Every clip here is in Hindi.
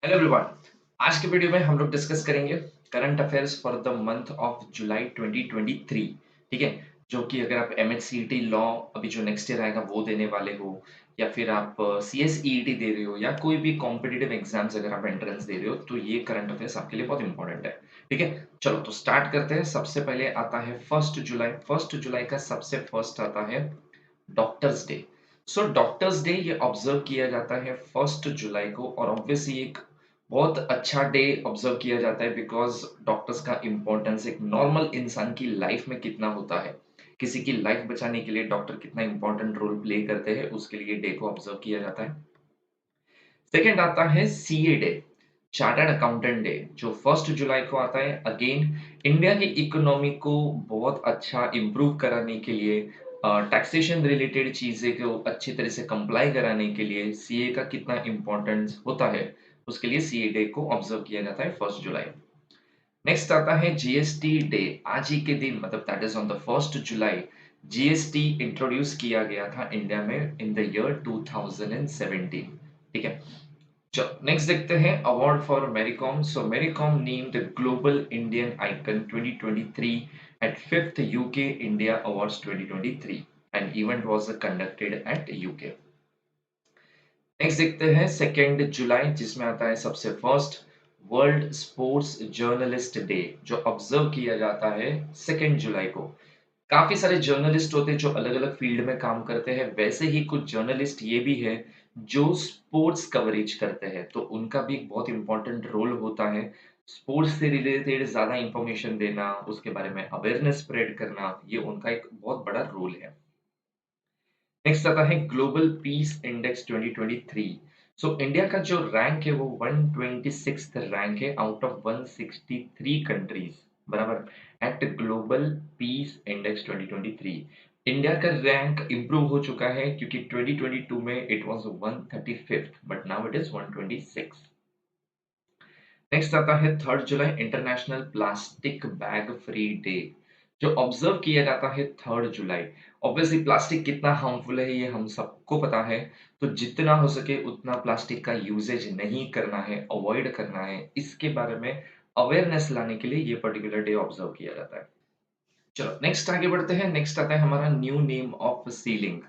Hello everyone. आज के वीडियो में हम लोग डिस्कस करेंगे current affairs for the month of July 2023। ठीक है, जो कि अगर आप एमएचसीईटी लॉ अभी जो नेक्स्ट ईयर आएगा वो देने वाले हो, या फिर आप सीएसईईटी दे रहे हो, या कोई भी कॉम्पिटिटिव एग्जाम्स अगर आप एंट्रेंस दे रहे हो, तो ये करंट अफेयर्स आपके लिए बहुत इंपॉर्टेंट है। ठीक है, चलो तो स्टार्ट करते हैं। सबसे पहले आता है 1 जुलाई। 1 जुलाई का सबसे फर्स्ट आता है doctors day. So doctors day ये ऑब्जर्व किया जाता है 1 जुलाई को, और ऑब्वियसली एक बहुत अच्छा डे ऑब्जर्व किया जाता है बिकॉज डॉक्टर्स का इम्पोर्टेंस एक नॉर्मल इंसान की लाइफ में कितना होता है, किसी की लाइफ बचाने के लिए डॉक्टर कितना इंपॉर्टेंट रोल प्ले करते हैं, उसके लिए डे को ऑब्जर्व किया जाता है। सेकेंड आता है CA day, chartered accountant day, जो 1 जुलाई को आता है। अगेन इंडिया की इकोनॉमी को बहुत अच्छा इम्प्रूव कराने के लिए, टैक्सेशन रिलेटेड चीजें को अच्छी तरह से कंप्लाई कराने के लिए सीए का कितना इम्पोर्टेंस होता है, उसके लिए सीए डे को ऑब्जर्व किया जाता है 1 जुलाई। नेक्स्ट आता है जीएसटी डे। आज ही के दिन मतलब that is on the 1 July GST introduce किया गया था इंडिया में इन द ईयर 2017। ठीक है, चलो नेक्स्ट देखते हैं award for Mary Kom. So Mary Kom named global Indian icon 2023 at 5th UK India Awards 2023 and event was conducted at UK। Next देखते हैं 2 जुलाई, जिसमें आता है सबसे first world sports journalist day, जो ऑब्जर्व किया जाता है 2 जुलाई को। काफी सारे जर्नलिस्ट होते हैं जो अलग अलग फील्ड में काम करते हैं, वैसे ही कुछ जर्नलिस्ट ये भी है जो स्पोर्ट्स कवरेज करते हैं, तो उनका भी एक बहुत इंपॉर्टेंट रोल होता है। स्पोर्ट्स से रिलेटेड ज्यादा इंफॉर्मेशन देना, उसके बारे में अवेयरनेस स्प्रेड करना, ये उनका एक बहुत बड़ा रोल है। नेक्स्ट आता है global peace index 2023। So India का जो रैंक है वो 126th रैंक है आउट ऑफ 163 कंट्रीज, बराबर, at global peace index 2023। India का रैंक इंप्रूव हो चुका है क्योंकि 2022 में it was 135th but now it is 126। Next आता है 3 जुलाई, international plastic bag free day, जो ऑब्जर्व किया जाता है 3 जुलाई। ऑब्वियसली प्लास्टिक कितना हार्मफुल है ये हम सबको पता है, तो जितना हो सके उतना प्लास्टिक का यूजेज नहीं करना है, अवॉइड करना है, इसके बारे में अवेयरनेस लाने के लिए ये पर्टिकुलर डे ऑब्जर्व किया जाता है। चलो नेक्स्ट आगे बढ़ते हैं। नेक्स्ट आता है हमारा न्यू नेम ऑफ सीलिंग।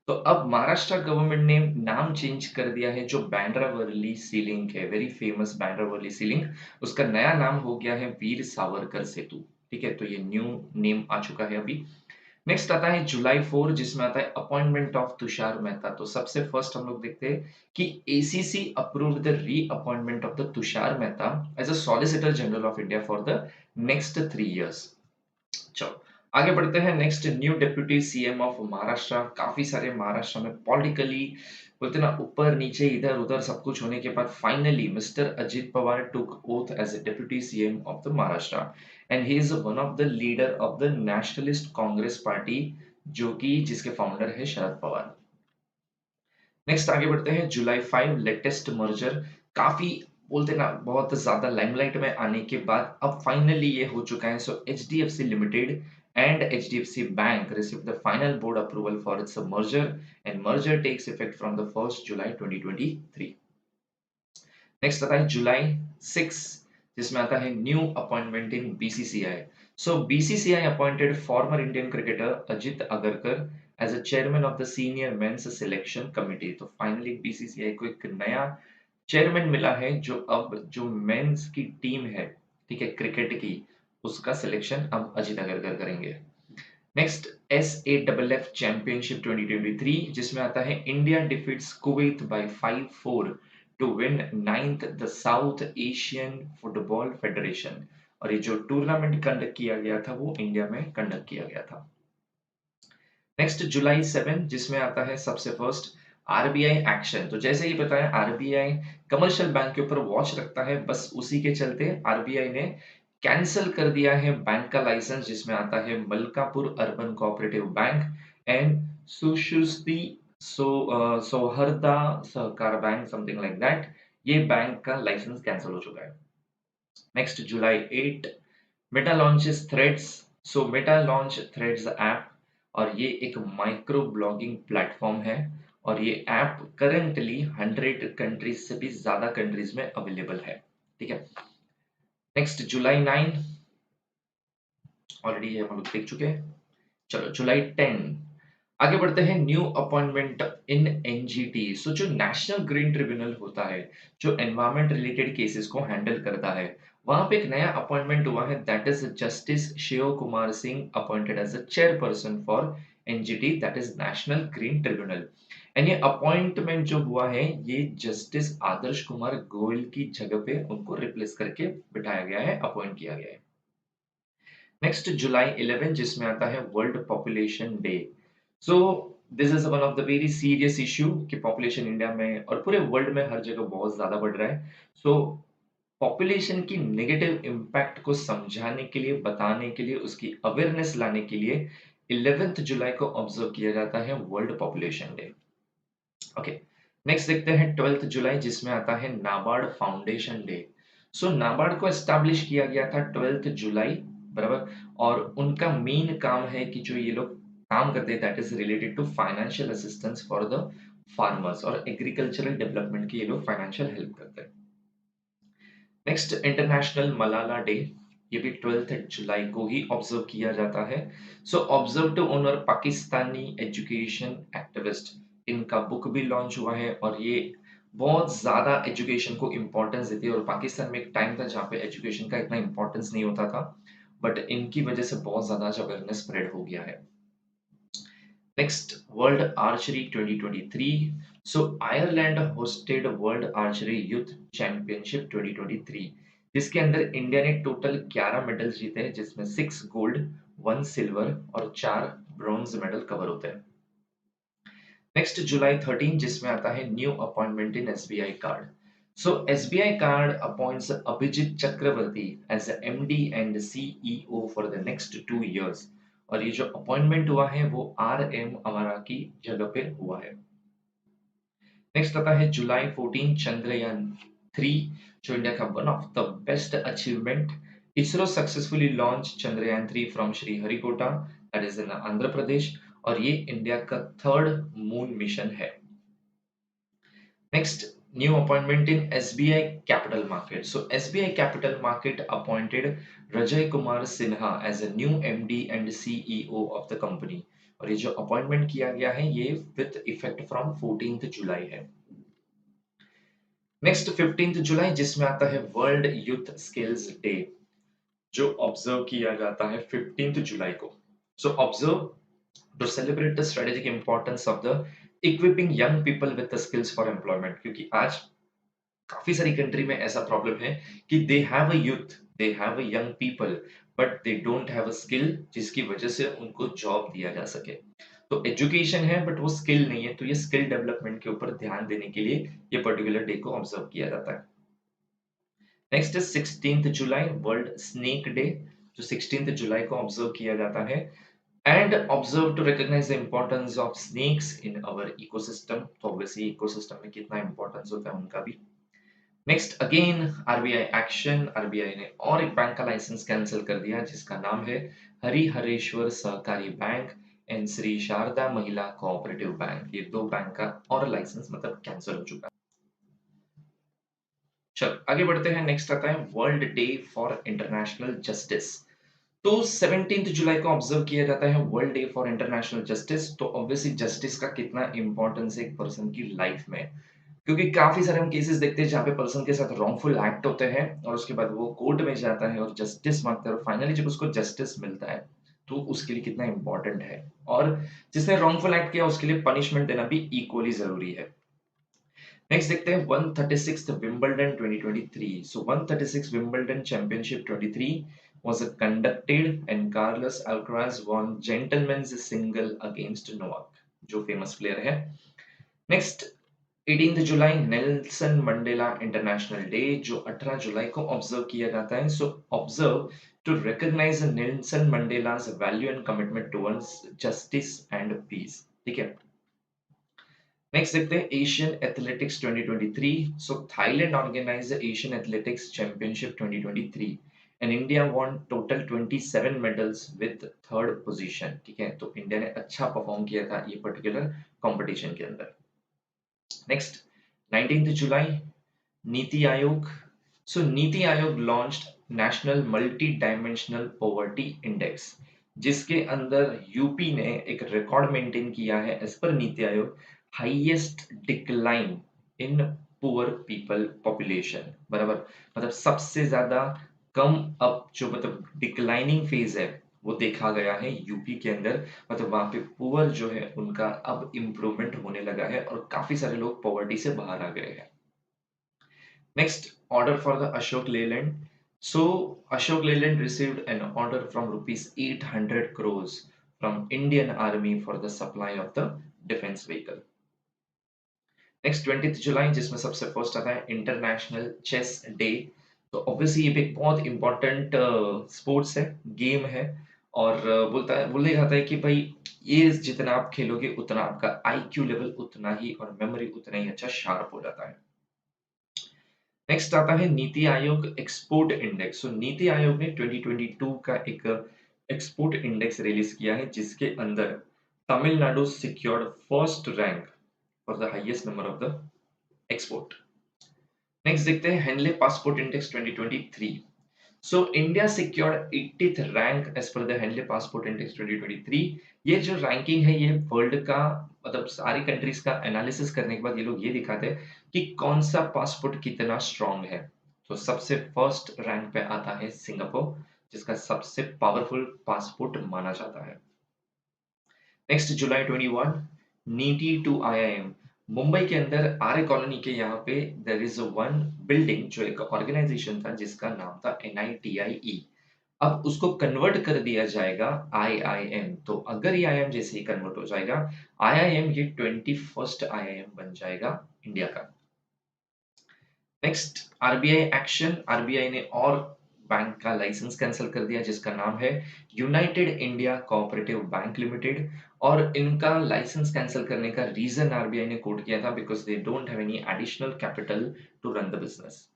तो अब महाराष्ट्र गवर्नमेंट ने नाम चेंज कर दिया है, जो बांद्रा-वर्ली सीलिंग है, वेरी फेमस बांद्रा-वर्ली सीलिंग, उसका नया नाम हो गया है वीर सावरकर सेतु। ठीक है, तो ये न्यू नेम आ चुका है अभी। नेक्स्ट आता है जुलाई 4, जिसमें आता है अपॉइंटमेंट ऑफ तुषार मेहता। तो सबसे फर्स्ट हम लोग देखते हैं कि ACC approved the reappointment of the Tushar Mehta as a solicitor general of India for the next 3 years. चलो आगे बढ़ते हैं। Next new deputy CM of Maharashtra. काफी सारे महाराष्ट्र में पॉलिटिकली बोलते ना ऊपर नीचे इधर उधर सब कुछ होने के बाद finally mister Ajit Pawar took oath as a deputy CM of the Maharashtra, and he is one of the leader of the Nationalist Congress Party, जो कि जिसके फाउंडर है शरद पवार। नेक्स्ट आगे बढ़ते हैं जुलाई 5, लेटेस्ट मर्जर। काफी बोलते ना बहुत ज्यादा लाइमलाइट में आने के बाद अब फाइनली ये हो चुका है। So HDFC limited and HDFC bank receive the final board approval for its merger, and merger takes effect from the 1 July 2023। Next आता है जुलाई 6, जिसमें आता है new appointment in BCCI. So BCCI appointed former Indian cricketer Ajit Agarkar as a chairman of the senior men's selection committee. तो फाइनली बीसीसीआई को एक नया चेयरमैन मिला है, जो अब जो मेंस की टीम है, ठीक है, क्रिकेट की, उसका सिलेक्शन अब अजित अगरकर करेंगे। नेक्स्ट एसएएफ चैंपियनशिप 2023, जिसमें आता है India defeats Kuwait by 5-4 to win 9th the South Asian Football Federation. और ये जो टूर्नामेंट कंडक्ट किया गया था वो इंडिया में कंडक्ट किया गया था। नेक्स्ट जुलाई 7, जिसमें आता है सबसे फर्स्ट आरबीआई एक्शन। तो जैसे ही बताया आरबीआई कमर्शियल बैंक के ऊपर वॉच रखता है, बस उसी के चलते आरबीआई ने कैंसल कर दिया है बैंक का लाइसेंस, जिसमें आता है Malkapur urban cooperative bank and सुश्रुति सौहर्दा सहकार बैंक, समथिंग लाइक दैट। ये बैंक का लाइसेंस कैंसिल हो चुका है। नेक्स्ट जुलाई 8, मेटा लॉन्चेस थ्रेड्स। सो मेटा लॉन्च थ्रेड्स ऐप, और ये एक माइक्रो ब्लॉगिंग प्लेटफॉर्म है, और ये ऐप करंटली 100 कंट्रीज से भी ज्यादा कंट्रीज में अवेलेबल है। ठीक है, नेक्स्ट जुलाई 9, ऑलरेडी ये हम लोग देख चुके हैं। चलो जुलाई 10, आगे बढ़ते हैं। New appointment in NGT. So जो नेशनल ग्रीन ट्रिब्यूनल होता है, जो एनवायरमेंट रिलेटेड केसेस को हैंडल करता है, वहां पे एक नया अपॉइंटमेंट हुआ है, that is justice Shiv Kumar Singh appointed as a chairperson for NGT, that is national green tribunal. And ये अपॉइंटमेंट जो हुआ है, ये जस्टिस आदर्श कुमार गोयल की जगह पे उनको रिप्लेस करके बिठाया गया है, अपॉइंट किया गया है। नेक्स्ट जुलाई 11, जिसमें आता है world population day. So this is one of the very serious issue कि पॉपुलेशन इंडिया में और पूरे वर्ल्ड में हर जगह बहुत ज्यादा बढ़ रहा है। सो पॉपुलेशन की नेगेटिव इम्पैक्ट को समझाने के लिए, बताने के लिए, उसकी अवेयरनेस लाने के लिए 11 जुलाई को ऑब्जर्व किया जाता है world population day. Okay, next देखते हैं 12 जुलाई, जिसमें आता है नाबार्ड फाउंडेशन डे। सो नाबार्ड को एस्टैब्लिश किया गया था 12 जुलाई, बराबर। और उनका मेन काम है कि जो ये लोग काम करते हैं, that is related to financial assistance for the farmers, और एग्रीकल्चरल डेवलपमेंट की ये लोग फाइनेंशियल हेल्प करते हैं। नेक्स्ट इंटरनेशनल मलाला डे, ये भी 12 जुलाई को ही ऑब्जर्व किया जाता है। So observe to honour Pakistani education activist, इनका बुक भी लॉन्च हुआ है, और ये बहुत ज्यादा एजुकेशन को इम्पोर्टेंस देती है। और पाकिस्तान में एक टाइम था जहाँ पे एजुकेशन का इतना इम्पोर्टेंस नहीं होता था, बट इनकी वजह से बहुत ज्यादा अवेयरनेस स्प्रेड हो गया है। Next world archery 2023। So Ireland hosted world archery youth championship 2023, जिसके अंदर इंडिया ने टोटल 11 मेडल्स जीते हैं, जिसमें 6 गोल्ड, 1 सिल्वर और 4 ब्रॉन्ज मेडल कवर होते हैं। नेक्स्ट जुलाई 13, जिसमें आता है new appointment in SBI card. So SBI card appoints Abhijit Chakraborty as MD and CEO for the next 2 years। और ये जो अपॉइंटमेंट हुआ है वो आर एम अमारा की जगह पे हुआ है। नेक्स्ट आता है जुलाई 14, चंद्रयान 3, जो इंडिया का one of the best achievement. ISRO successfully launch Chandrayaan 3 from Sriharikota, that is in Andhra Pradesh, और ये इंडिया का 3rd मून मिशन है। Next new appointment in SBI capital market. So SBI capital market appointed Rajay Kumar Sinha as a new MD and CEO of the company. और ये जो अपॉइंटमेंट किया गया है, ये विद इफेक्ट फ्रॉम 14 जुलाई है। नेक्स्ट 15 जुलाई, जिसमें आता है वर्ल्ड यूथ स्किल्स डे, जो ऑब्जर्व किया जाता है 15 जुलाई को। So observe to celebrate the strategic importance of the equipping young people with the skills for employment, क्योंकि आज काफी सारी कंट्री में ऐसा प्रॉब्लम है कि they have a youth, they have a young people, but they don't have a skill जिसकी वजह से उनको जॉब दिया जा सके। तो एजुकेशन है बट वो स्किल नहीं है, तो ये स्किल डेवलपमेंट के ऊपर ध्यान देने के लिए ये पर्टिकुलर डे को ऑब्जर्व किया जाता है। Next is 16 July, world snake day, जो 16 जुलाई को ऑब्जर्व किया जाता है, and observe to recognize the importance of snakes in our ecosystem. तो ऑब्वियसली इकोसिस्टम में कितना इंपॉर्टेंस होता है उनका भी। Next again RBI action, RBI ने और एक बैंक का लाइसेंस कैंसिल कर दिया, जिसका नाम है हरिहरेश्वर सहकारी बैंक एंड श्री शारदा महिला कोऑपरेटिव बैंक। ये 2 बैंक का और लाइसेंस मतलब कैंसिल हो चुका है। चलो आगे बढ़ते हैं। नेक्स्ट आता है world day for international justice. तो 17 जुलाई को ऑब्जर्व किया जाता है world day for international justice. तो ऑब्वियसली जस्टिस का कितना इंपॉर्टेंस है एक पर्सन की लाइफ में, क्योंकि काफी सारे हम केसेस देखते हैं जहाँ पे पर्सन के साथ रॉन्गफुल एक्ट होते हैं, और उसके बाद वो कोर्ट में जाता है और जस्टिस मांगता है, और फाइनली जब उसको जस्टिस मिलता है तो उसके लिए कितना इंपॉर्टेंट है, और जिसने रॉन्गफुल एक्ट किया उसके लिए पनिशमेंट देना भी इक्वली जरूरी है। नेक्स्ट देखते हैं 136th Wimbledon 2023। So 136 Wimbledon championship 23 was conducted and Carlos Alcaraz won gentlemen's single against Novak, जो फेमस प्लेयर है। Next 18 July, Nelson Mandela international day, जो 18 जुलाई को ऑब्जर्व किया जाता है। So observe to recognise Nelson Mandela's value and commitment towards justice and peace. ठीक है, नेक्स्ट देखते हैं Asian athletics 2023। So Thailand organise Asian athletics championship 2023 and India won total 27 medals with 3rd position. ठीक है, तो इंडिया ने अच्छा परफॉर्म किया था ये पर्टिकुलर कंपटीशन के अंदर। नेक्स्ट 19th जुलाई नीति आयोग. सो NITI Aayog launched national multi dimensional poverty index, जिसके अंदर यूपी ने एक रिकॉर्ड मेंटेन किया है as per NITI Aayog, highest decline in poor people population. बराबर, मतलब सबसे ज्यादा कम अब जो मतलब डिक्लाइनिंग फेज है वो देखा गया है यूपी के अंदर. मतलब वहां पे पुअर जो है उनका अब इम्प्रूवमेंट होने लगा है और काफी सारे लोग पॉवर्टी से बाहर आ गए हैं. Next, order for the Ashok Leyland. So, Ashok Leyland received an order from rupees 800 crores from Indian Army for the supply of the defense vehicle. Next 20th जुलाई, जिसमें सबसे फर्स्ट आता है इंटरनेशनल चेस डे. तो ऑब्वियसली ये भी एक बहुत इंपॉर्टेंट स्पोर्ट्स है, गेम है. और बोला जाता है कि भाई ये जितना आप खेलोगे उतना आपका आईक्यू लेवल उतना ही और मेमोरी उतना ही अच्छा शार्प हो जाता है. नेक्स्ट आता है नीति आयोग एक्सपोर्ट इंडेक्स. सो नीति आयोग ने 2022 का एक एक्सपोर्ट इंडेक्स रिलीज किया है, जिसके अंदर Tamil Nadu secured first rank for the highest number of the export. Next देखते हैं Henley passport index 2023. So India secured 80th rank as per the Henley Passport Index 2023. ये जो रैंकिंग है ये वर्ल्ड का मतलब सारी कंट्रीज का एनालिसिस करने के बाद ये लोग ये दिखाते हैं कि कौन सा पासपोर्ट कितना स्ट्रांग है. तो सबसे फर्स्ट रैंक पे आता है सिंगापुर, जिसका सबसे पावरफुल पासपोर्ट माना जाता है. Next July 21, NITIE to IIM. Mumbai के अंदर आर्य कॉलोनी के यहाँ पे देयर इज वन बिल्डिंग जो एक ऑर्गेनाइजेशन था जिसका नाम था NITIE. अब उसको कन्वर्ट कर दिया जाएगा IIM. तो अगर ये IIM जैसे ही कन्वर्ट हो जाएगा, IIM ये 21st IIM बन जाएगा इंडिया का. Next RBI action. आरबीआई ने और बैंक का लाइसेंस कैंसिल कर दिया जिसका नाम है United India cooperative bank limited. और इनका लाइसेंस कैंसिल करने का रीजन आरबीआई ने कोट किया था because they don't have any additional capital to run the business.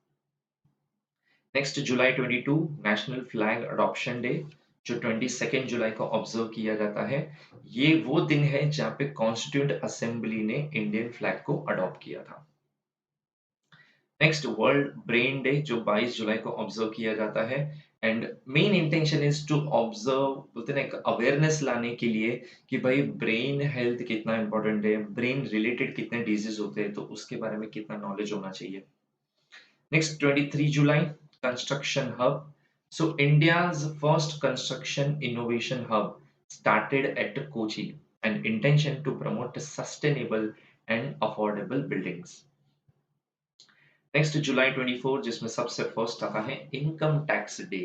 Next July 22, national flag adoption day, जो 22 जुलाई को ऑब्जर्व किया जाता है. ये वो दिन है जहाँ पे कॉन्स्टिट्यूंट असेंबली ने इंडियन फ्लैग को अडॉप्ट किया था. नेक्स्ट वर्ल्ड ब्रेन डे, जो 22 जुलाई को ऑब्जर्व किया जाता है. And main intention is to observe, बोलते हैं एक अवेयरनेस लाने के लिए कि भाई ब्रेन हेल्थ कितना इंपॉर्टेंट है, ब्रेन रिलेटेड कितने डिजीज होते हैं, तो उसके बारे में कितना नॉलेज होना चाहिए. Next 23 July construction hub. So India's first construction innovation hub started at Kochi and intention to promote sustainable and affordable buildings. Next July 24, जिसमें सबसे फर्स्ट आता है इनकम टैक्स डे.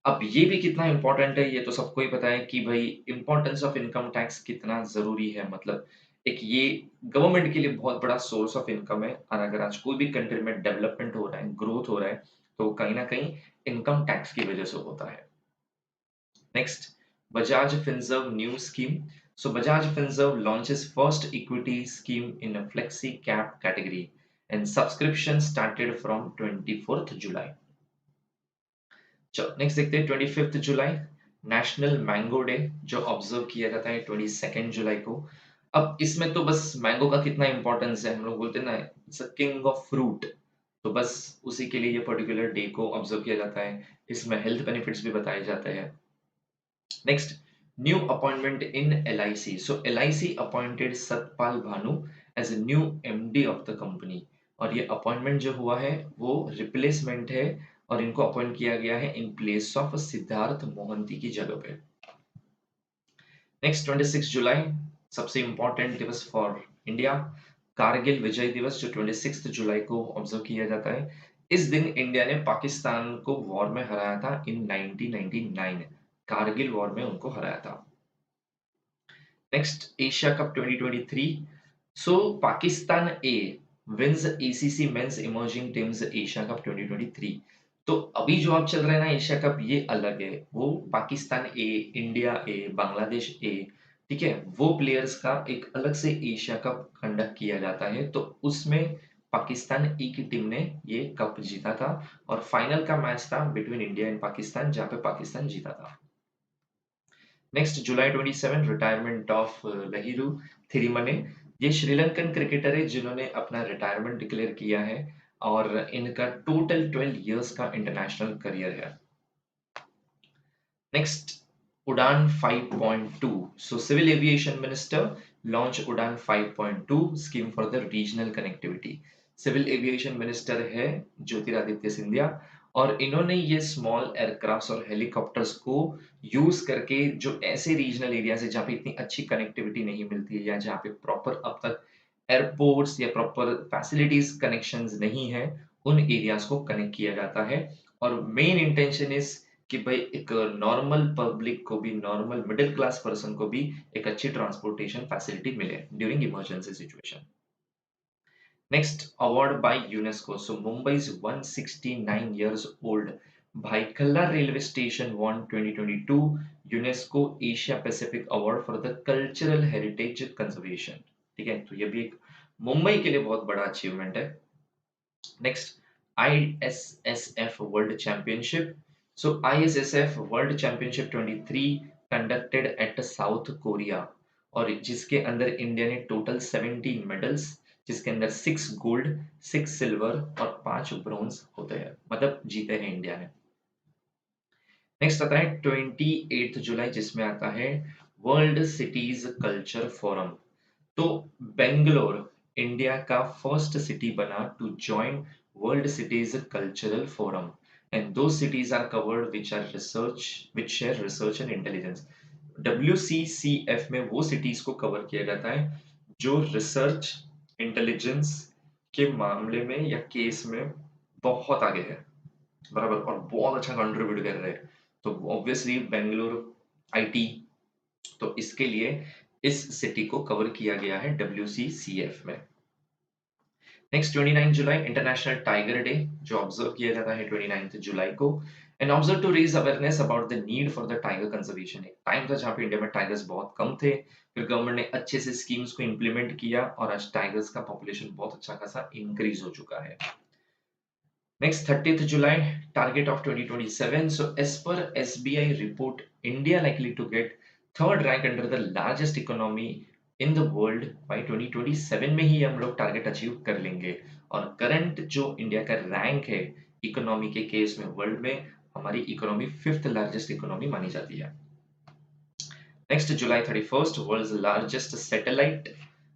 अब ये भी कितना इंपॉर्टेंट है ये तो सबको ही पता है कि भाई इंपॉर्टेंस ऑफ इनकम टैक्स कितना जरूरी है. मतलब एक ये गवर्नमेंट के लिए बहुत बड़ा सोर्स ऑफ इनकम है. और अगर आज कोई भी कंट्री में डेवलपमेंट हो रहा है, ग्रोथ हो रहा है, तो कहीं ना कहीं इनकम टैक्स की वजह से होता है. Next Bajaj Finserv new scheme. So Bajaj Finserv launches first equity scheme in a flexi cap category and subscription started from 24th July. चलो नेक्स्ट देखते हैं 25th जुलाई, नेशनल मैंगो डे, जो ऑब्जर्व किया जाता है 22nd जुलाई को. अब इसमें तो बस मैंगो का कितना इंपॉर्टेंस है, हम लोग बोलते हैं ना it's a king of fruit, तो बस उसी के लिए ये पर्टिकुलर डे को ऑब्जर्व किया जाता है. इसमें हेल्थ बेनिफिट्स भी बताए जाते हैं. Next new appointment in LIC. So LIC appointed Satpal Bhanu as a new MD of the company. और ये अपॉइंटमेंट जो हुआ है वो रिप्लेसमेंट है और इनको अपॉइंट किया गया है in place of Siddharth Mohanty की जगह पे. नेक्स्ट 26 जुलाई, सबसे इंपॉर्टेंट दिवस फॉर इंडिया, कारगिल विजय दिवस, जो 26 जुलाई को ऑब्जर्व किया जाता है. इस दिन इंडिया ने पाकिस्तान को वॉर में हराया था इन 1999. कारगिल वॉर में उनको हराया था. Next Asia cup 2023. So Pakistan A wins ACC men's emerging teams Asia cup 2023. तो अभी जो आप चल रहा है ना एशिया कप, ये अलग है. वो पाकिस्तान ए, इंडिया ए, बांग्लादेश ए, ठीक है, वो प्लेयर्स का एक अलग से एशिया कप कंडक्ट किया जाता है. तो उसमें पाकिस्तान ए की टीम ने ये कप जीता था और फाइनल का मैच था बिटवीन इंडिया एंड पाकिस्तान, जहाँ पे पाकिस्तान जीता था. Next July 27, retirement of Lahiru Thirimanne. ये श्रीलंकन क्रिकेटर है जिन्होंने अपना रिटायरमेंट डिक्लेयर किया है और इनका टोटल 12 इयर्स का इंटरनेशनल करियर है। Next, Udan 5.2। So civil aviation minister launch Udan 5.2 scheme for the regional connectivity. Civil aviation minister है ज्योतिरादित्य सिंधिया और इन्होंने ये स्मॉल एयरक्राफ्ट्स और हेलीकॉप्टर्स को यूज करके जो ऐसे रीजनल एरियाज है जहाँ पे इतनी अच्छी कनेक्टिविटी नहीं मिलती है या जहाँ पे प्रॉपर अब तक एयरपोर्ट्स या प्रॉपर फैसिलिटीज कनेक्शंस नहीं है, उन एरियाज को कनेक्ट किया जाता है। और मेन इंटेंशन इज कि भाई एक नॉर्मल पब्लिक को भी, नॉर्मल मिडिल क्लास पर्सन को भी एक अच्छी ट्रांसपोर्टेशन फैसिलिटी मिले during emergency situation. Next, award by UNESCO. So Mumbai's 169 years old Byculla railway station won 2022 UNESCO Asia Pacific award for the cultural heritage conservation. ठीक है, तो ये भी एक मुंबई के लिए बहुत बड़ा अचीवमेंट है। Next, ISSF World Championship. So ISSF World Championship 23 conducted at South Korea और जिसके अंदर इंडिया ने टोटल 17 मेडल्स, जिसके अंदर 6 गोल्ड, 6 सिल्वर और 5 ब्रॉन्ज होते हैं, मतलब जीते हैं इंडिया ने। नेक्स्ट आता है 28 जुलाई जिसमें आता है वर्ल्ड सिटीज कल्चर फोरम। तो बेंगलोर इंडिया का फर्स्ट सिटी बना to join world cities cultural forum and दो cities are covered which share research and intelligence. WCCF में वो सिटीज को कवर किया जाता है जो रिसर्च इंटेलिजेंस के मामले में या केस में बहुत आगे है, बराबर, और बहुत अच्छा कंट्रीब्यूट कर रहे हैं। तो ऑब्वियसली बेंगलोर आईटी, तो इसके लिए इस सिटी को कवर किया गया है WCCF में। नेक्स्ट 29 जुलाई इंटरनेशनल टाइगर डे जो ऑब्जर्व किया जाता है 29 जुलाई को and observe to raise awareness about the need for the tiger conservation. एक टाइम था जहाँ पे इंडिया में टाइगर्स बहुत कम थे, फिर गवर्नमेंट ने अच्छे से स्कीम्स को इंप्लीमेंट किया और आज टाइगर्स का पॉपुलेशन बहुत अच्छा खासा इंक्रीज हो चुका है। Next 30th July, target of 2027. So as per SBI report, India likely to get third rank under the largest economy in the world by 2027 में ही हम लोग टारगेट अचीव कर लेंगे। और करंट जो इंडिया का रैंक है इकोनॉमी के केस में वर्ल्ड में, हमारी इकोनॉमी फिफ्थ लार्जेस्ट इकोनॉमी मानी जाती है। Next, July 31st, world's largest satellite.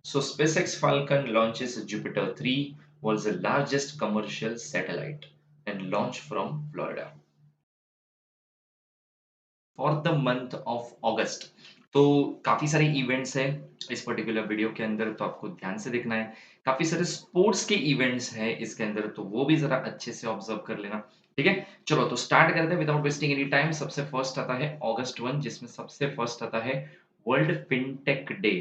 So SpaceX Falcon launches Jupiter 3, world's largest commercial satellite, and launch from Florida. For the month of अगस्त। तो काफी सारे इवेंट्स हैं इस पर्टिकुलर वीडियो के अंदर, तो आपको ध्यान से देखना है। काफी सारे स्पोर्ट्स के इवेंट्स हैं इसके अंदर, तो वो भी जरा अच्छे से ऑब्जर्व कर लेना। ठीक है, चलो तो स्टार्ट करते हैं विदाउट वेस्टिंग एनी टाइम। सबसे फर्स्ट आता है अगस्त 1, जिसमें सबसे फर्स्ट आता है वर्ल्ड फिनटेक डे।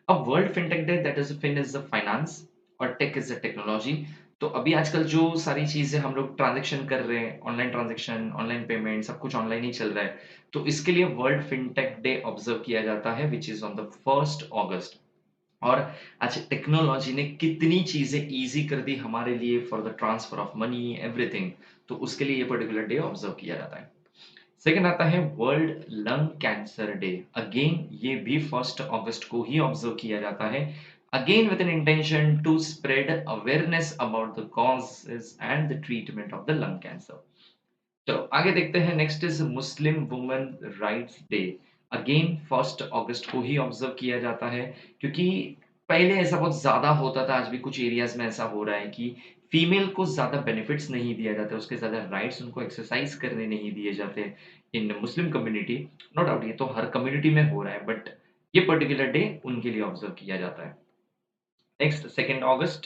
अब world fintech day, that is fin is the finance और टेक इज द टेक्नोलॉजी। तो अभी आजकल जो सारी चीजें हम लोग ट्रांजेक्शन कर रहे हैं, ऑनलाइन ट्रांजेक्शन, ऑनलाइन पेमेंट, सब कुछ ऑनलाइन ही चल रहा है। तो इसके लिए वर्ल्ड फिनटेक डे ऑब्जर्व किया जाता है विच इज ऑन द 1 अगस्त। और आज टेक्नोलॉजी ने कितनी चीजें इजी कर दी हमारे लिए for the transfer of money everything, तो उसके लिए ये पर्टिकुलर डे ऑब्जर्व किया जाता है। सेकेंड आता है world lung cancer day. Again ये भी 1 अगस्त को ही ऑब्जर्व किया जाता है, again with an intention to spread awareness about the causes and the treatment of the lung cancer. चलो आगे देखते हैं। Next is Muslim women rights day. Again 1 अगस्त को ही ऑब्जर्व किया जाता है, क्योंकि पहले ऐसा बहुत ज्यादा होता था, आज भी कुछ एरियाज में ऐसा हो रहा है कि फीमेल को ज्यादा बेनिफिट्स नहीं दिया जाता, उसके ज्यादा राइट्स उनको एक्सरसाइज करने नहीं दिए जाते इन मुस्लिम कम्युनिटी। नो डाउट ये तो हर कम्युनिटी में हो रहा है, बट ये पर्टिकुलर डे उनके लिए ऑब्जर्व किया जाता है। नेक्स्ट 2 अगस्त,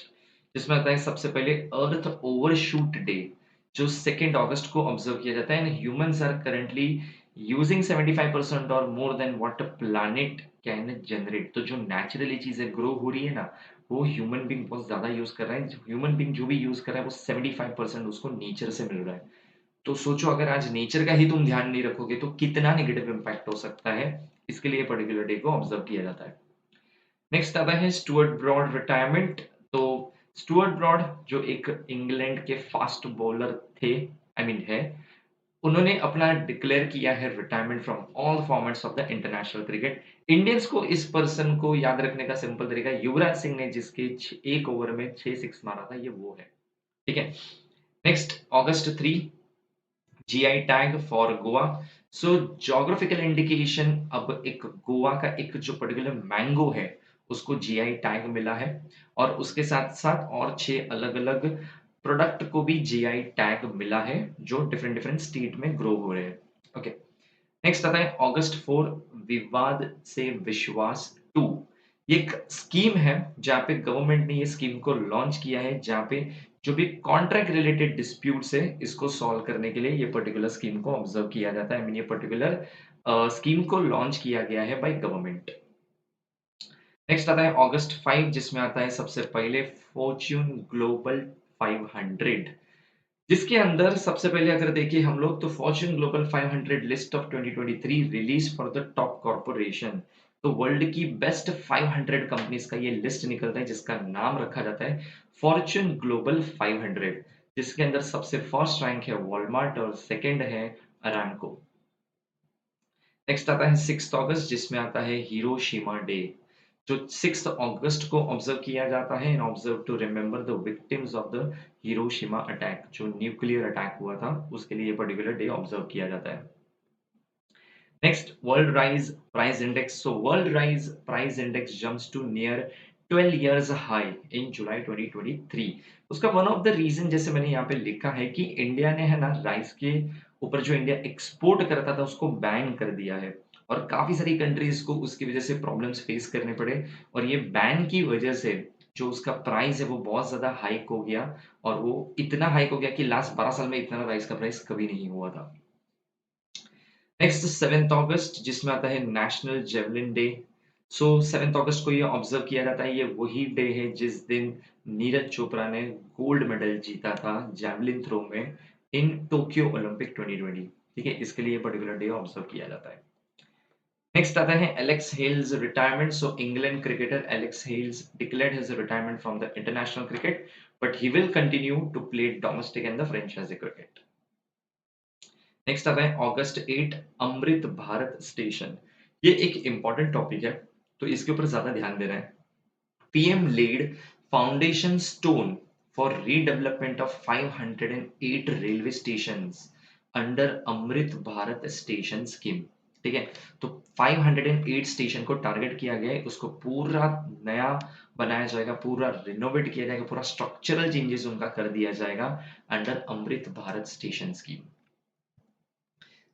जिसमें आता है सबसे पहले अर्थ ओवरशूट डे, जो 2 अगस्त को ऑब्जर्व किया जाता है। And humans are currently using 75% और more than what planet can generate. तो जो नेचुरली चीजें ग्रो हो रही है ना, वो ह्यूमन बींग बहुत ज्यादा यूज कर रहा है। ह्यूमन बींग जो भी यूज कर रहा है वो 75% उसको नेचर से मिल रहा है। तो सोचो अगर आज नेचर का ही तुम ध्यान नहीं रखोगे तो कितना नेगेटिव इम्पैक्ट हो सकता है। इसके लिए पर्टिकुलर डे को ऑब्जर्व किया जाता है। नेक्स्ट आता है स्टुअर्ट ब्रॉड रिटायरमेंट। तो स्टुअर्ट ब्रॉड जो एक इंग्लैंड के फास्ट बॉलर थे, आई मीन है, उन्होंने अपना डिक्लेयर किया है retirement from all formats of the international cricket. Indians को इस पर्सन को याद रखने का सिंपल तरीका, युवराज सिंह ने जिसके एक ओवर में 6 सिक्स मारा था, ये वो है। ठीक है। Next August 3, GI tag for Goa. So geographical indication, अब एक गोवा का एक जो पर्टिकुलर मैंगो है उसको जीआई टैग मिला है, और उसके साथ साथ और 6 अलग अलग प्रोडक्ट को भी जीआई टैग मिला है जो डिफरेंट डिफरेंट स्टेट में ग्रो हो रहे हैं। ओके। नेक्स्ट आता है August 4, विवाद से विश्वास 2। ये एक स्कीम है जहाँ पे गवर्नमेंट ने ये स्कीम को लॉन्च किया है, जहाँ पे जो भी कॉन्ट्रैक्ट रिलेटेड डिस्प्यूट्स है इसको सॉल्व करने के लिए ये पर्टिकुलर स्कीम को ऑब्जर्व किया जाता है। I mean, ये पर्टिकुलर स्कीम को लॉन्च किया गया है बाय गवर्नमेंट। नेक्स्ट आता है August 5, जिसमें आता है सबसे पहले फॉर्च्यून ग्लोबल 500, जिसके अंदर सबसे पहले अगर देखिए हम लोग तो Fortune global 500 list of 2023 release for the top corporation. तो वर्ल्ड की बेस्ट 500 कंपनीज का ये लिस्ट निकलता है जिसका नाम रखा जाता है फॉर्च्यून ग्लोबल 500, जिसके अंदर सबसे फर्स्ट रैंक है वॉलमार्ट और सेकंड है अरामको। नेक्स्ट आता है 6 अगस्त, जिसमें आता है हिरोशिमा डे, जो 6 अगस्त को ऑब्जर्व किया जाता है in observe to remember the victims of the Hiroshima attack, जो न्यूक्लियर अटैक हुआ था उसके लिए ये पर्टिकुलर डे ऑब्जर्व किया जाता है। Next world rice price index. So world rice price index jumps to near 12 years high in July 2023। उसका वन ऑफ द रीजन, जैसे मैंने यहाँ पे लिखा है कि इंडिया ने है ना राइस के ऊपर जो इंडिया एक्सपोर्ट करता था उसको बैन कर दिया है, और काफी सारी कंट्रीज को उसकी वजह से प्रॉब्लम्स फेस करने पड़े, और ये बैन की वजह से जो उसका प्राइस है वो बहुत ज्यादा हाइक हो गया, और वो इतना हाइक हो गया कि लास्ट 12 साल में इतना राइस का प्राइस कभी नहीं हुआ था। नेक्स्ट 7 अगस्त, जिसमें आता है नेशनल जेवलिन डे। सो 7 अगस्त को ये ऑब्जर्व किया जाता है, ये वही डे है जिस दिन नीरज चोपड़ा ने गोल्ड मेडल जीता था जेवलिन थ्रो में इन टोक्यो ओलंपिक 2020। ठीक है, इसके लिए पर्टिकुलर डे ऑब्जर्व किया जाता है। नेक्स्ट आता है Alex Hales retirement. So England cricketer Alex Hales declared his retirement from the international cricket, but he will continue to play domestic and the franchise cricket. Next आता है August 8, अमृत भारत स्टेशन। ये एक इंपॉर्टेंट टॉपिक है तो इसके ऊपर ज्यादा ध्यान देना है। PM led foundation stone for redevelopment of 508 railway stations under Amrit Bharat station scheme. ठीक है, तो 508 स्टेशन को टारगेट किया गया है, उसको पूरा नया बनाया जाएगा, पूरा रिनोवेट किया जाएगा, पूरा स्ट्रक्चरल चेंजेस उनका कर दिया जाएगा under Amrit Bharat station scheme.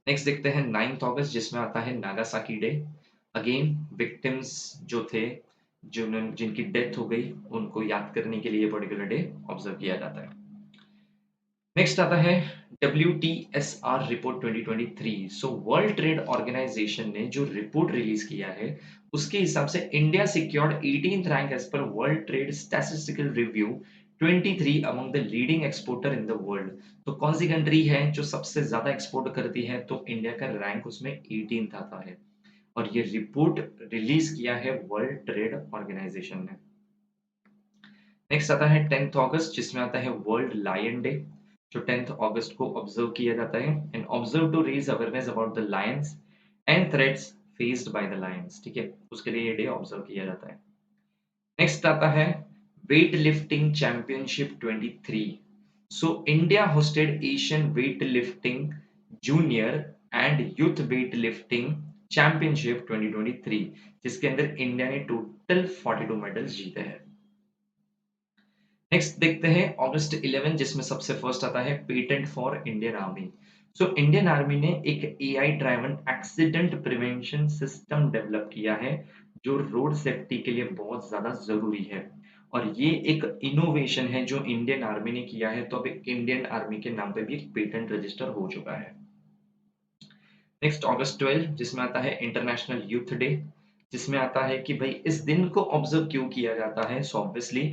Next देखते हैं 9 अगस्त, जिसमें आता है नागासाकी डे। अगेन विक्टिम्स जो थे, जिनकी डेथ हो गई, उनको याद करने के लिए ये पर्टिकुलर डे ऑब्जर्व किया जाता है। नेक्स्ट आता है WTSR report 2023। So world trade organization ने जो रिपोर्ट रिलीज किया है उसके हिसाब से India secured 18th rank as per world trade statistical review 23 among the leading exporter in the world. तो कौन सी कंट्री है जो सबसे ज्यादा एक्सपोर्ट करती है, तो इंडिया का रैंक उसमें 18th आता है, और ये रिपोर्ट रिलीज किया है वर्ल्ड ट्रेड ऑर्गेनाइजेशन ने। नेक्स्ट आता है 10 अगस्त, जिसमें आता है वर्ल्ड लायन डे, जो 10 अगस्त को ऑब्जर्व किया जाता है and observe to raise awareness about the lions and threats faced by the lions. ठीक है, उसके लिए ये डे ऑब्जर्व किया जाता है। नेक्स्ट आता है weight lifting championship 23। So India hosted Asian weight lifting junior and youth weight lifting championship 2023, जिसके अंदर इंडिया ने टोटल 42 मेडल्स जीते हैं। नेक्स्ट देखते हैं August 11, जिसमें सबसे फर्स्ट आता है patent for Indian army. So Indian army ने एक AI driven accident prevention system develop किया है जो रोड सेफ्टी के लिए बहुत ज्यादा जरूरी है, और ये एक इनोवेशन है जो इंडियन आर्मी ने किया है, तो अब इंडियन आर्मी के नाम पे भी एक पेटेंट रजिस्टर हो चुका है। नेक्स्ट August 12, जिसमें आता है इंटरनेशनल यूथ डे, जिसमें आता है कि भाई इस दिन को ऑब्जर्व क्यों किया जाता है। सो ऑब्वियसली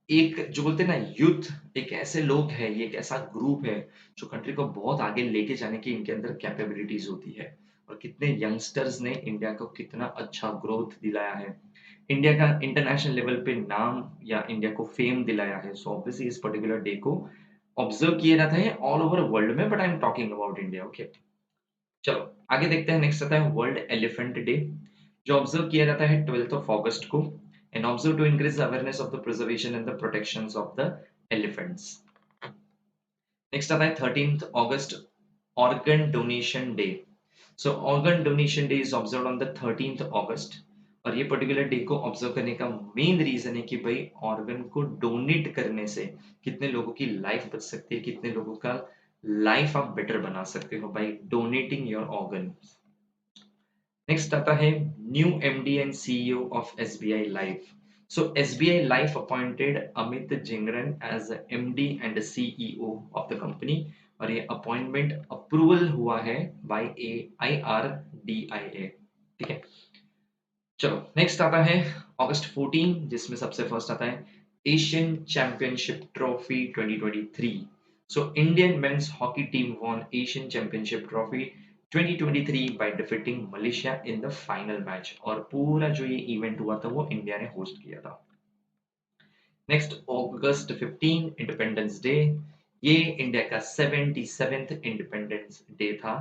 एक जो बोलते हैं ना यूथ, एक ऐसे लोग हैं, ये एक ऐसा ग्रुप है जो कंट्री को बहुत आगे लेके जाने की इनके अंदर कैपेबिलिटीज होती है, और कितने यंगस्टर्स ने इंडिया को कितना अच्छा ग्रोथ दिलाया है, इंडिया का इंटरनेशनल लेवल पे नाम या इंडिया को फेम दिलाया है। सो ऑब्वियसली इस पर्टिकुलर डे को ऑब्जर्व किया जाता है ऑल ओवर वर्ल्ड में, but I am talking about India. Okay, चलो आगे देखते हैं। नेक्स्ट आता है वर्ल्ड एलिफेंट डे, जो ऑब्जर्व किया जाता है 12th ऑफ अगस्त को, and observe to increase awareness of the preservation and the protection of the elephants. Next आता है 13th अगस्त, organ donation day. So organ donation day is observe on the 13th अगस्त, और ये पर्टिकुलर डे को ऑब्जर्व करने का मेन रीजन है कि भाई ऑर्गन को डोनेट करने से कितने लोगों की लाइफ बच सकती है, कितने लोगों का लाइफ आप बेटर बना सकते हो by donating your organ. Next आता है new MD and CEO of SBI life. So SBI life appointed Amit Jhingran as MD and CEO of the company, और ये अपॉइंटमेंट अप्रूवल हुआ है by A I R D I A. ठीक है, चलो नेक्स्ट आता है अगस्त 14, जिसमें सबसे फर्स्ट आता है Asian championship trophy 2023। So Indian men's hockey team von Asian championship trophy 2023 by defeating Malaysia in the final match, और पूरा जो ये इवेंट हुआ था वो इंडिया ने होस्ट किया था। नेक्स्ट अगस्त 15, इंडिपेंडेंस डे। ये इंडिया का 77th इंडिपेंडेंस डे था,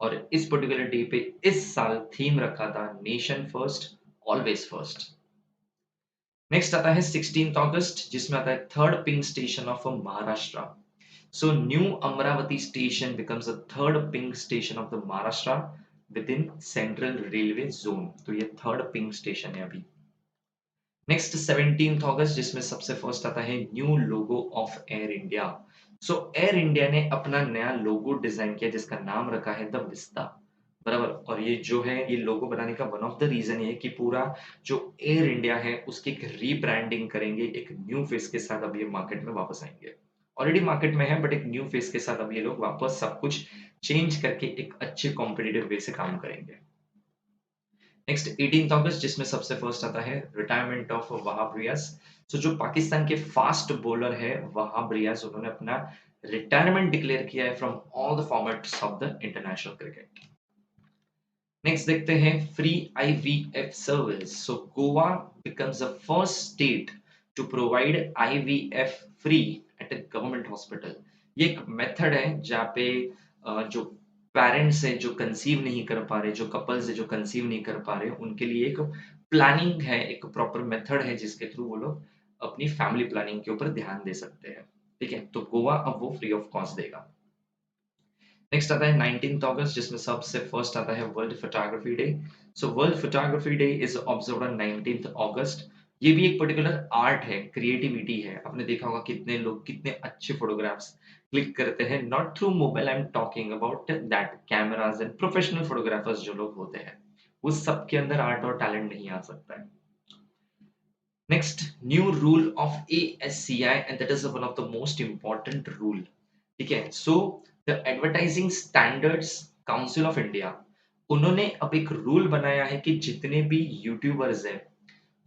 और इस पर्टिकुलर डे पे इस साल थीम रखा था nation first always first. Next आता है 16th अगस्त, जिसमें आता है third pink station of Maharashtra. So new Amravati station becomes the third pink station of the Maharashtra with in central railway zone. तो ये थर्ड पिंक स्टेशन है अभी। नेक्स्ट 17th अगस्त, जिसमें सबसे फर्स्ट आता है new logo of air India. So air India ने अपना नया लोगो डिजाइन किया, जिसका नाम रखा है द विस्ता, बराबर। और ये जो है ये लोगो बनाने का वन ऑफ द रीजन ये है कि पूरा जो एयर इंडिया है उसकी एक रीब्रांडिंग करेंगे, एक न्यू फेस के साथ अब ये मार्केट में वापस आएंगे। ऑलरेडी मार्केट में है, बट एक न्यू फेस के साथ अब ये लोग वापस सब कुछ चेंज करके एक अच्छे कॉम्पिटिटिव वे से काम करेंगे। नेक्स्ट 18th अगस्त, जिसमें सबसे फर्स्ट आता है रिटायरमेंट ऑफ वहाब रियाज। सो जो पाकिस्तान के फास्ट बॉलर है वहाब रियाज, उन्होंने अपना रिटायरमेंट डिक्लेयर किया है from all the formats of the international cricket. Next देखते हैं free IVF service. So Goa becomes the first state to provide IVF free at a government hospital. ये एक मेथड है जहाँ पे जो पेरेंट्स है जो कंसीव नहीं कर पा रहे, जो कपल्स है जो कंसीव नहीं कर पा रहे, उनके लिए एक प्लानिंग है, एक प्रॉपर मेथड है जिसके थ्रू वो लोग अपनी फैमिली प्लानिंग के ऊपर ध्यान दे सकते हैं। ठीक है, तो गोवा अब वो फ्री ऑफ कॉस्ट देगा। नेक्स्ट आता है 19th अगस्त, जिसमें सबसे फर्स्ट आता है world photography day. So world photography day is observed on 19th अगस्त। ये भी एक पर्टिकुलर आर्ट है, क्रिएटिविटी है। आपने देखा होगा कितने लोग कितने अच्छे फोटोग्राफ्स क्लिक करते हैं, not through mobile, I am talking about that cameras and professional photographers जो लोग होते हैं, वो सबके अंदर आर्ट और टैलेंट नहीं आ सकता है। Next new rule of ASCI, and that is one of the most important rule. ठीक है, so the advertising standards council of India, उन्होंने अब एक रूल बनाया है कि जितने भी यूट्यूबर्स हैं,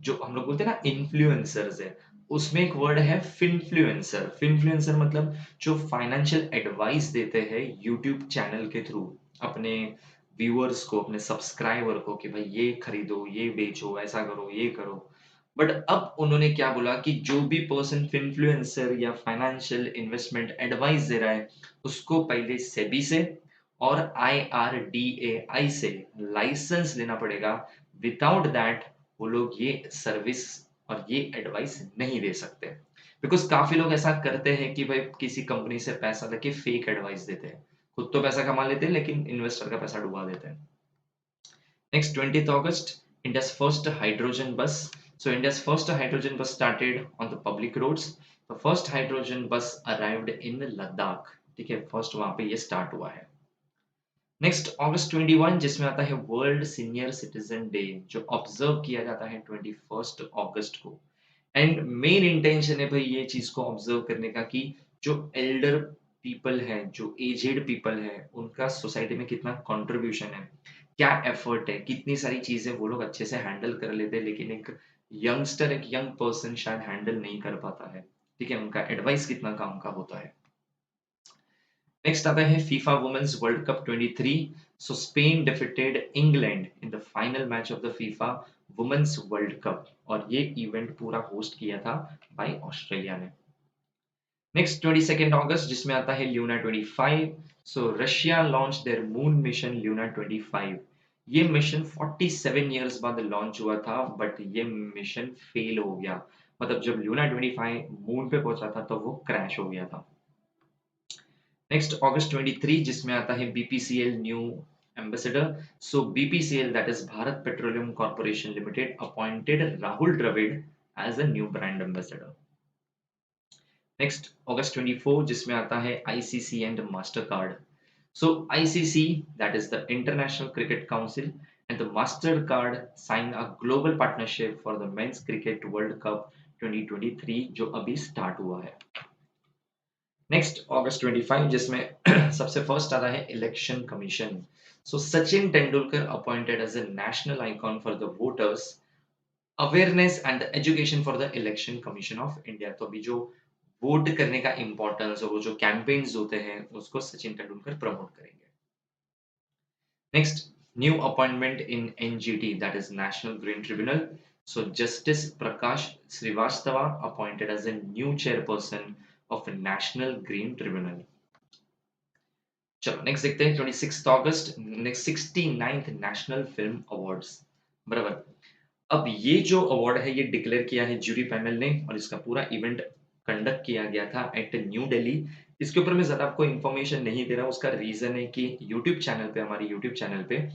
जो हम लोग बोलते हैं ना इन्फ्लुएंसर्स है, उसमें एक वर्ड है फिनफ्लुएंसर। फिनफ्लुएंसर मतलब जो फाइनेंशियल एडवाइस देते हैं यूट्यूब चैनल के थ्रू अपने व्यूअर्स को, अपने सब्सक्राइबर को, कि भाई ये खरीदो, ये बेचो, ऐसा करो, ये करो। बट अब उन्होंने क्या बोला कि जो भी पर्सन इन्फ्लुएंसर या फाइनेंशियल इन्वेस्टमेंट एडवाइस दे रहा है, उसको पहले सेबी से और IRDAI से लाइसेंस लेना पड़ेगा। विदाउट दैट वो लोग ये सर्विस और ये एडवाइस नहीं दे सकते। बिकॉज काफी लोग ऐसा करते हैं कि भाई किसी कंपनी से पैसा लेके फेक एडवाइस देते हैं, खुद तो पैसा कमा लेते हैं लेकिन इन्वेस्टर का पैसा डुबा देते हैं। Next 20th August, India's first hydrogen bus. So India's first hydrogen bus started on the public roads. The first hydrogen bus arrived in Ladakh. ठीक है, फर्स्ट वहां पे ये स्टार्ट हुआ है। नेक्स्ट अगस्त 21, जिसमें आता है वर्ल्ड सीनियर सिटीजन डे, जो ऑब्जर्व किया जाता है 21 अगस्त को। एंड मेन इंटेंशन है भाई ये चीज को ऑब्जर्व करने का कि जो एल्डर पीपल है, जो एजेड पीपल है, उनका सोसाइटी में कितना कंट्रीब्यूशन है, क्या एफर्ट है, कितनी सारी चीजें वो लोग अच्छे से हैंडल कर लेते हैं, लेकिन एक यंगस्टर, एक यंग पर्सन शायद हैंडल नहीं कर पाता है। ठीक है, उनका एडवाइस कितना काम का होता है। नेक्स्ट आता है FIFA women's world cup 23। So Spain defeated England in the final match of the FIFA women's world cup, और ये इवेंट पूरा होस्ट किया था बाय ऑस्ट्रेलिया ने। नेक्स्ट 22 अगस्त जिसमें आता है Luna 25। So Russia launch their moon mission Luna 25। ये मिशन 47 ईयर्स बाद लॉन्च हुआ था, बट ये मिशन फेल हो गया। मतलब जब ल्यूना 25 मून पे पहुंचा था तो वो क्रैश हो गया था। नेक्स्ट अगस्त 23 जिसमें आता है BPCL new ambassador. So BPCL that is Bharat Petroleum corporation limited appointed Rahul Dravid as a new brand ambassador. Next August 24 जिसमें आता है ICC and Mastercard. So ICC that is the international Cricket Council and the Mastercard sign a global partnership for the men's cricket world cup 2023 जो अभी स्टार्ट हुआ है। नेक्स्ट अगस्त 25 जिसमें सबसे फर्स्ट आता है election commission. So Sachin Tendulkar appointed as a national icon for the voters awareness and education for the election commission of India. तो अभी जो वोट करने का इंपॉर्टेंस और वो जो कैंपेन्स होते हैं उसको सचिन तेंदुलकर प्रमोट करेंगे। Next new appointment in NGT that is national green tribunal. So justice Prakash Shrivastava appointed as a new chairperson of national green tribunal. चलो नेक्स्ट देखते हैं 26 अगस्त next 69th national film awards. बराबर। अब ये जो अवार्ड है ये डिक्लेयर किया है जूरी पैनल ने और इसका पूरा इवेंट कंडक्ट किया गया था एट न्यू दिल्ली। इसके ऊपर मैं ज्यादा आपको इन्फॉर्मेशन नहीं दे रहा हूँ, उसका रीजन है कि यूट्यूब चैनल पे हमारी यूट्यूब चैनल पे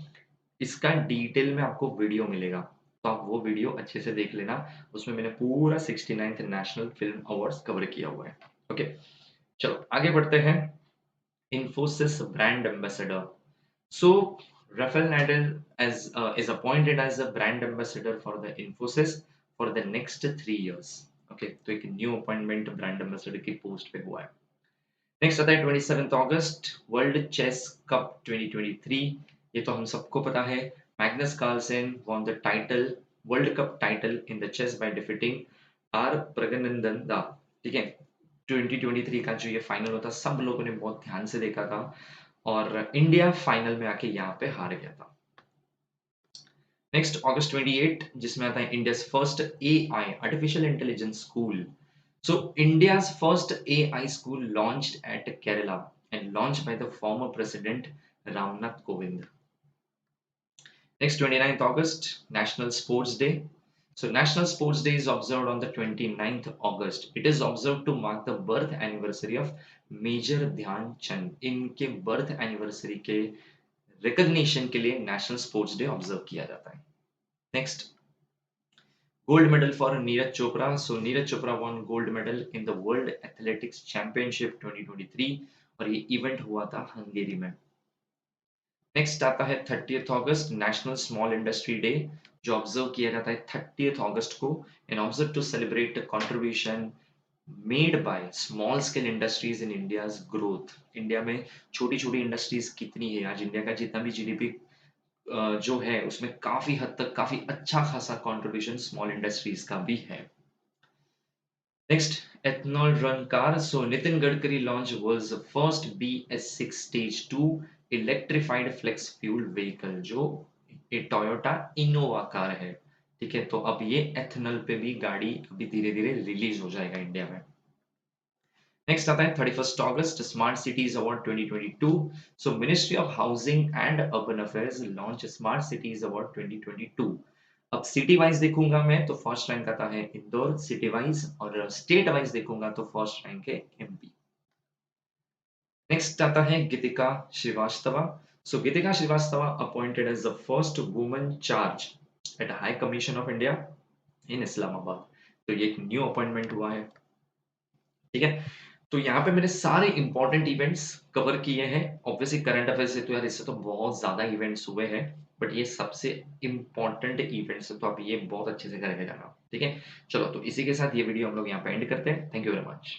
इसका डिटेल में आपको वीडियो मिलेगा, तो आप वो वीडियो अच्छे से देख लेना। उसमें मैंने पूरा 69th national film awards cover किया हुआ है। ओके, चलो आगे बढ़ते हैं। Infosys brand ambassador. So Rafael Nadal is appointed as a brand ambassador for the Infosys for the next 3 years. Okay, तो एक न्यू अपॉइंटमेंट ब्रांड एम्बेसडर की पोस्ट पे हुआ है। नेक्स्ट आता है 27 अगस्त वर्ल्ड चेस कप 2023। ये तो हम सबको पता है। Magnus Carlsen won the title world cup title in the chess by defeating R Praggnanandhaa दा। ठीक है, 2023 का जो ये फाइनल होता सब लोगों ने बहुत ध्यान से देखा था और इंडिया फाइनल में आके यहाँ पे हार गया था। नेक्स्ट अगस्त 28 जिसमें आता है India's first AI artificial intelligence school. So India's first AI school launched at Kerala and launched by the former president Ramnath Kovind. Next 29th August, National Sports Day. So National Sports Day is observed on the 29th August. It is observed to mark the birth anniversary of Major ध्यान चंद। इनके birth anniversary के recognition के लिए National Sports Day observe किया जाता है। Next, gold medal for Neeraj Chopra. So Neeraj Chopra won gold medal in the World Athletics Championship 2023 और ये event हुआ था हंगेरी में। नेक्स्ट आता है 30th August national small industry day जो ऑब्जर्व किया जाता है 30th अगस्त को in observe to celebrate contribution made by small scale industries in India's growth. India में छोटी छोटी इंडस्ट्रीज कितनी है, आज इंडिया का जितना भी जीडीपी जो है उसमें काफी हद तक काफी अच्छा खासा कंट्रीब्यूशन स्मॉल इंडस्ट्रीज का भी है। Next, ethanol run car. So Nitin Gadkari launched world's first BS6 Stage 2 electrified flex fuel vehicle जो एक टोयोटा इनोवा कार है। ठीक है, तो अब ये एथेनॉल पे भी गाड़ी अभी धीरे धीरे रिलीज हो जाएगा इंडिया में। नेक्स्ट आता है 31 August smart cities award 2022। So ministry of housing and urban affairs launch smart cities award 2022। अब सिटी वाइज देखूंगा मैं तो फर्स्ट रैंक आता है इंदौर सिटी वाइज और स्टेट वाइज देखूंगा तो फर्स्ट रैंक है एमपी। नेक्स्ट आता है Geetika Srivastava. So Geetika Srivastava appointed as the first woman charge at high commission of India in Islamabad. तो ये एक न्यू अपॉइंटमेंट हुआ है। ठीक है, तो यहाँ पे मैंने सारे इंपॉर्टेंट इवेंट्स कवर किए हैं। ऑब्वियसली करंट अफेयर से तो यार इससे तो बहुत ज्यादा इवेंट्स हुए हैं, बट ये सबसे इंपॉर्टेंट इवेंट्स है तो आप ये बहुत अच्छे से करके जाना। ठीक है, चलो तो इसी के साथ ये वीडियो हम लोग यहाँ पे एंड करते हैं। Thank you very much.